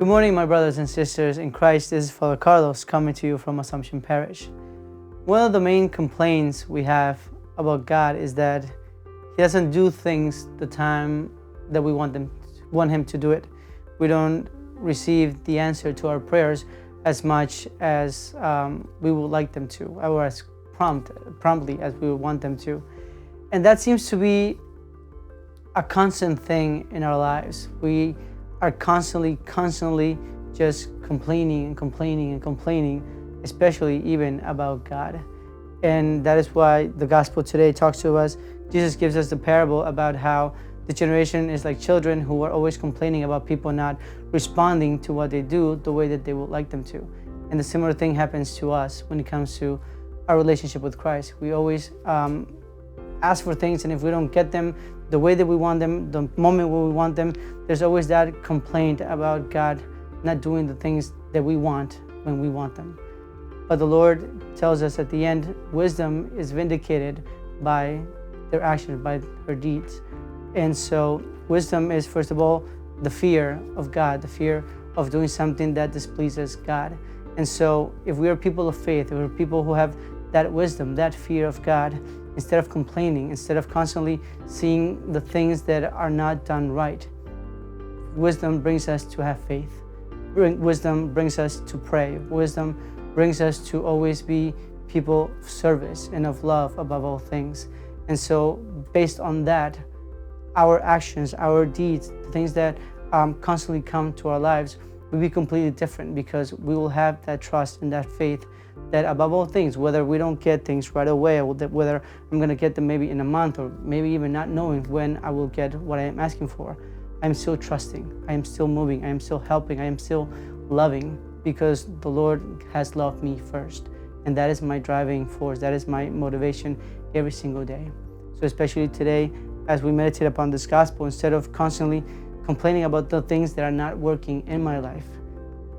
Good morning, my brothers and sisters in Christ. This is Father Carlos coming to you from Assumption Parish. One of the main complaints we have about God is that He doesn't do things the time that we want Him to do it. We don't receive the answer to our prayers as much as we would like them to, or as promptly as we would want them to. And that seems to be a constant thing in our lives. We are constantly just complaining, especially even about God. And that is why the gospel today talks to us. Jesus gives us the parable about how the generation is like children who are always complaining about people not responding to what they do the way that they would like them to. And the similar thing happens to us when it comes to our relationship with Christ. We always ask for things, and if we don't get them the way that we want them, the moment where we want them, there's always that complaint about God not doing the things that we want when we want them. But the Lord tells us at the end, wisdom is vindicated by their actions, by her deeds. And so wisdom is, first of all, the fear of God, the fear of doing something that displeases God. And so if we are people of faith, if we're people who have that wisdom, that fear of God, instead of complaining, instead of constantly seeing the things that are not done right, wisdom brings us to have faith. Wisdom brings us to pray. Wisdom brings us to always be people of service and of love above all things. And so based on that, our actions, our deeds, the things that constantly come to our lives will be completely different, because we will have that trust and that faith that above all things, whether we don't get things right away, or whether I'm going to get them maybe in a month, or maybe even not knowing when I will get what I am asking for, I'm still trusting, I am still moving, I am still helping, I am still loving, because the Lord has loved me first. And that is my driving force, that is my motivation every single day. So especially today, as we meditate upon this gospel, instead of constantly complaining about the things that are not working in my life,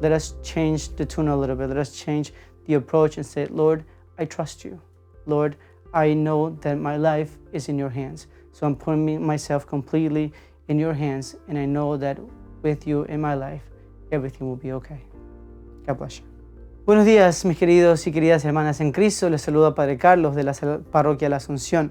let us change the tune a little bit. Let us change the approach and say, Lord, I trust you. Lord, I know that my life is in your hands. So I'm putting myself completely in your hands, and I know that with you in my life, everything will be okay. God bless you. Buenos días, mis queridos y queridas hermanas en Cristo. Les saluda Padre Carlos de la Parroquia La Asunción.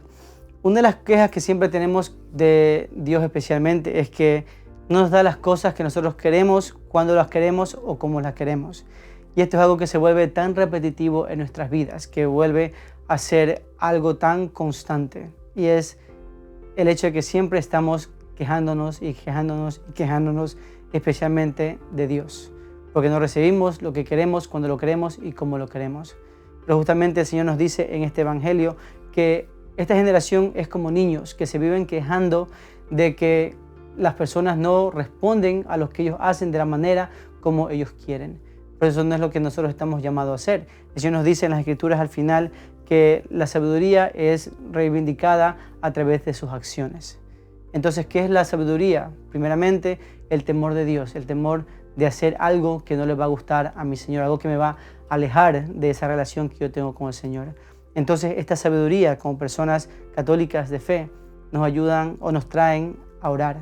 Una de las quejas que siempre tenemos de Dios especialmente es que no nos da las cosas que nosotros queremos, cuando las queremos o como las queremos. Y esto es algo que se vuelve tan repetitivo en nuestras vidas, que vuelve a ser algo tan constante. Y es el hecho de que siempre estamos quejándonos, especialmente de Dios. Porque no recibimos lo que queremos, cuando lo queremos y como lo queremos. Pero justamente el Señor nos dice en este Evangelio que esta generación es como niños que se viven quejando de que las personas no responden a lo que ellos hacen de la manera como ellos quieren. Pero eso no es lo que nosotros estamos llamados a hacer. El Señor nos dice en las Escrituras al final que la sabiduría es reivindicada a través de sus acciones. Entonces, ¿qué es la sabiduría? Primeramente, el temor de Dios, el temor de hacer algo que no le va a gustar a mi Señor, algo que me va a alejar de esa relación que yo tengo con el Señor. Entonces, esta sabiduría, como personas católicas de fe, nos ayudan o nos traen a orar,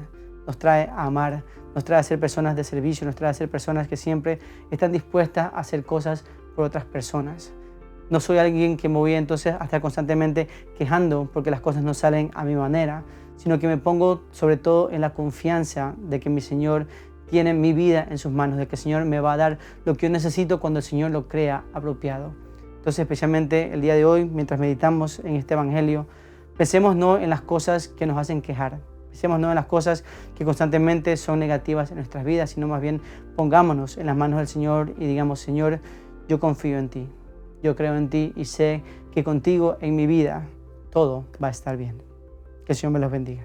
nos trae a amar, nos trae a ser personas de servicio, nos trae a ser personas que siempre están dispuestas a hacer cosas por otras personas. No soy alguien que me voy entonces a estar constantemente quejando porque las cosas no salen a mi manera, sino que me pongo sobre todo en la confianza de que mi Señor tiene mi vida en sus manos, de que el Señor me va a dar lo que yo necesito cuando el Señor lo crea apropiado. Entonces, especialmente el día de hoy, mientras meditamos en este Evangelio, pensemos no en las cosas que nos hacen quejar, pensemos no en las cosas que constantemente son negativas en nuestras vidas, sino más bien pongámonos en las manos del Señor y digamos, Señor, yo confío en ti, yo creo en ti y sé que contigo en mi vida todo va a estar bien. Que el Señor me los bendiga.